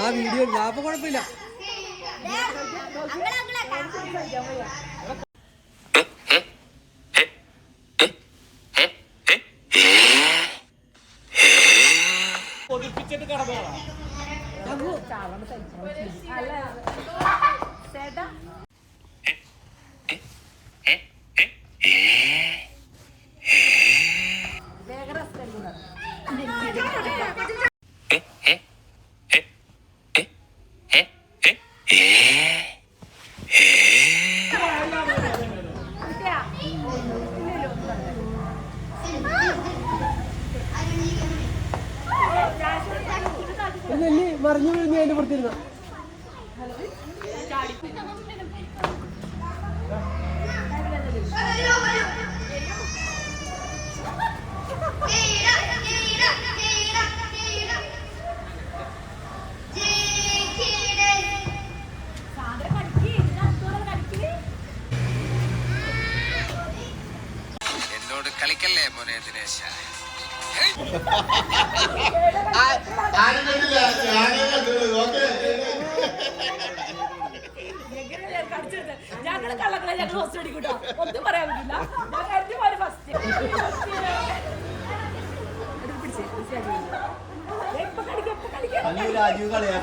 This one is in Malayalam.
ആ വീഡിയോ അപ്പൊ കുഴപ്പമില്ല. പൊതിപ്പിച്ചിട്ട് കടന്നോളാം. മറിഞ്ഞു വീഴുന്നു അതിന്റെ പുറത്തിരുന്ന എന്നോട് കളിക്കല്ലേ മോനെ ദിനേശ. ഞങ്ങള് കള്ളക്കളെ ഞങ്ങൾ ഫസ്റ്റ് അടിക്കൂട്ടോ, ഒന്നും പറയാൻ പറ്റില്ല. ഞാൻ കരുതി പോലെ ഫസ്റ്റ് രാജീവ് കളിയാ